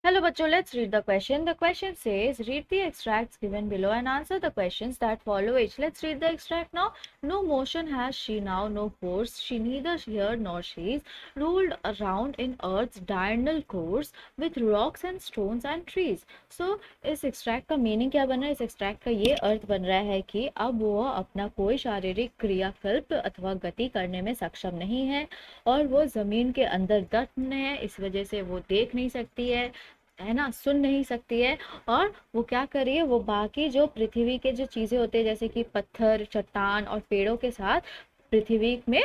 Hello, bachcho. Let's read the question. The question says, read the extracts given below and answer the questions that follow each. Let's read the extract now. No motion has she now, no force. She neither here nor she's ruled around in earth's diurnal course with rocks and stones and trees. So इस extract का meaning क्या बन रहा है? इस extract का ये अर्थ बन रहा है कि अब वो अपना कोई शारीरिक क्रियाकल्प अथवा गति करने में सक्षम नहीं है और वो जमीन के अंदर दफन है, इस वजह से वो देख नहीं सकती है ना, सुन नहीं सकती है। और वो क्या कर रही है, वो बाकी जो पृथ्वी के जो चीजें होते हैं जैसे कि पत्थर, चट्टान और पेड़ों के साथ पृथ्वी में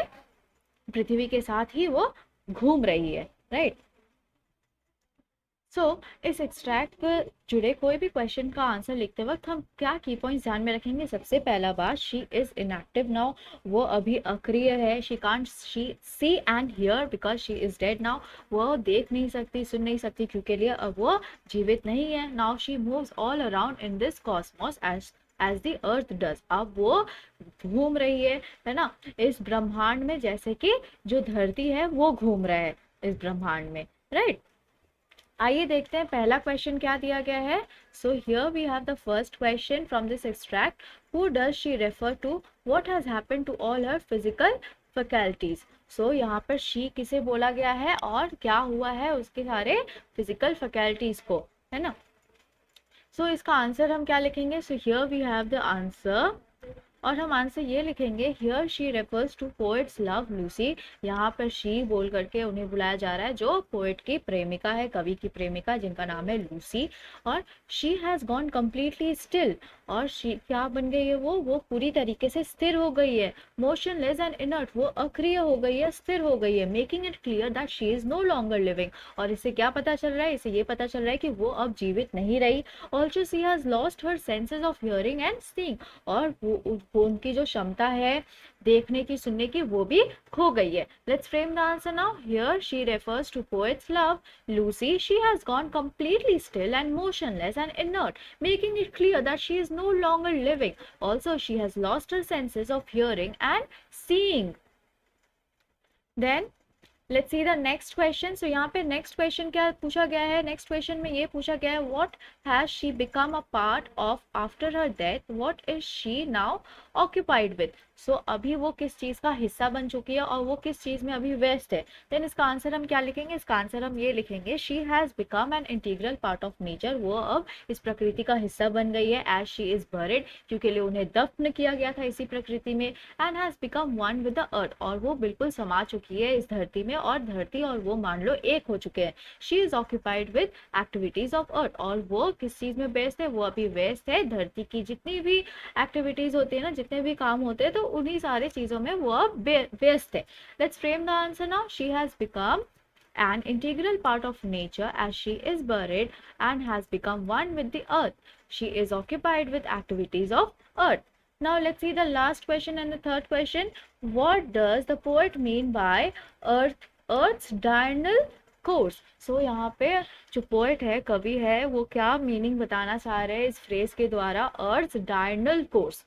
पृथ्वी के साथ ही वो घूम रही है, राइट। सो इस एक्सट्रैक्ट पर जुड़े कोई भी क्वेश्चन का आंसर लिखते वक्त हम क्या की पॉइंट्स ध्यान में रखेंगे। सबसे पहला बात, शी इज इनएक्टिव नाउ, वो अभी अक्रिय है। She can't see and here because she is dead now, वो देख नहीं सकती, सुन नहीं सकती क्योंकि लिए अब वो जीवित नहीं है। Now she moves all around in this cosmos as the earth does, अब वो घूम रही है ना, इस ब्रह्मांड में, जैसे कि जो धरती है वो घूम रहा है इस ब्रह्मांड में, राइट। आइए देखते हैं पहला क्वेश्चन क्या दिया गया है। So here we have the first question from this extract, who does she refer to, what has happened to all her physical faculties. So यहाँ पर शी किसे बोला गया है और क्या हुआ है उसके सारे फिजिकल फैकल्टीज को, है ना। सो इसका आंसर हम क्या लिखेंगे। So here we have the answer और हम आंसर ये लिखेंगे, here she refers to poet's love Lucy. यहाँ पर शी बोल करके उन्हें बुलाया जा रहा है जो पोएट की प्रेमिका है, कवि की प्रेमिका, जिनका नाम है लूसी। और she has gone completely still, और शी क्या बन गई है, वो पूरी तरीके से स्थिर हो गई है। मोशनलेस एंड इनर्ट, वो अक्रिय हो गई है, स्थिर हो गई है। Making it clear that she is no longer living, और इससे क्या पता चल रहा है, इससे ये पता चल रहा है कि वो अब जीवित नहीं रही। Also she has lost her senses of hearing and seeing, और वो उनकी जो क्षमता है देखने की, सुनने की, वो भी खो गई है। Let's frame the answer now. Here she refers to poet's love Lucy, she has gone completely still and motionless and inert, making it clear that she is no longer living. Also, she has lost her senses of hearing and seeing. Then let's see the next question. So यहाँ पे next question क्या पूछा गया है, next question में ये पूछा गया है, what has she become a part of after her death, what is she now occupied with. So अभी वो किस चीज का हिस्सा बन चुकी है और वो किस चीज में अभी व्यस्त है। देन इसका आंसर हम क्या लिखेंगे, इसका आंसर हम ये लिखेंगे, she has become an integral part of nature, वो अब इस प्रकृति का हिस्सा बन गई है। एज शी इज बरिड, क्योंकि लिए उन्हें दफन किया गया था इसी प्रकृति में। And has become one with the earth, और वो बिल्कुल समा चुकी है इस धरती में, और धरती और वो मान लो एक हो चुके हैं। She is occupied with activities of earth, और वो किस चीज में व्यस्त है, वो अभी व्यस्त है धरती की जितनी भी एक्टिविटीज होती है ना, जितने भी काम होते हैं, तो उन्हीं सारी चीजों में वो अब व्यस्त है। Let's frame the answer now. She has become an integral part of nature as she is buried and has become one with the earth. She is occupied with activities of earth. Now let's see the last question and the third question. What does the poet mean by earth's diurnal course? So यहाँ पे जो poet है, कवि है, वो क्या meaning बताना चाह रहे हैं इस फ्रेज के द्वारा, earth's diurnal course।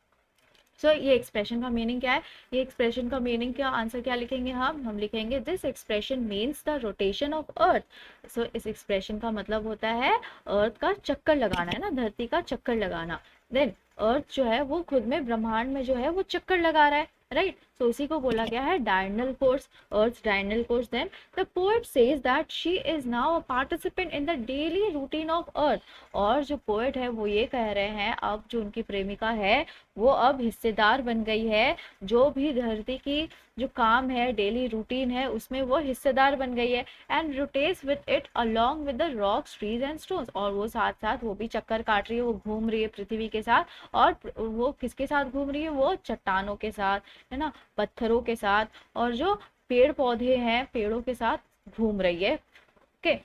सो ये एक्सप्रेशन का मीनिंग क्या है, ये एक्सप्रेशन का मीनिंग क्या, आंसर क्या लिखेंगे हम लिखेंगे, this expression means the rotation of earth. So इस एक्सप्रेशन का मतलब होता है अर्थ का चक्कर लगाना, है ना, धरती का चक्कर लगाना। देन अर्थ जो है वो खुद में, ब्रह्मांड में जो है वो चक्कर लगा रहा है, राइट। सो इसी को बोला गया है diurnal course, earth diurnal course. Then the poet says that she is now a participant in the daily routine of earth, और जो पोएट है वो ये कह रहे हैं, अब जो उनकी प्रेमिका है वो अब हिस्सेदार बन गई है, जो भी धरती की जो काम है, डेली रूटीन है, उसमें वो हिस्सेदार बन गई है। And rotates with it along with the rocks, trees and stones, और वो साथ साथ वो भी चक्कर काट रही है, वो घूम रही है पृथ्वी के साथ। और वो किसके साथ घूम रही है, वो चट्टानों के साथ, है ना, पत्थरों के साथ, और जो पेड़ पौधे हैं, पेड़ों के साथ घूम रही है। ओके,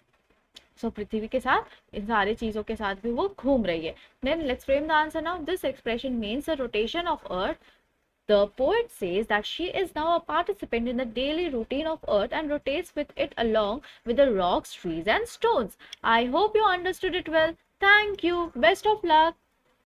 सो पृथ्वी के साथ, इन सारी चीजों के साथ भी वो घूम रही है। Then let's frame the answer now. This expression means the rotation of earth. The poet says that she is now a participant in the daily routine of earth and rotates with it along with the rocks, trees and stones. I hope you understood it well. Thank you. Best of luck.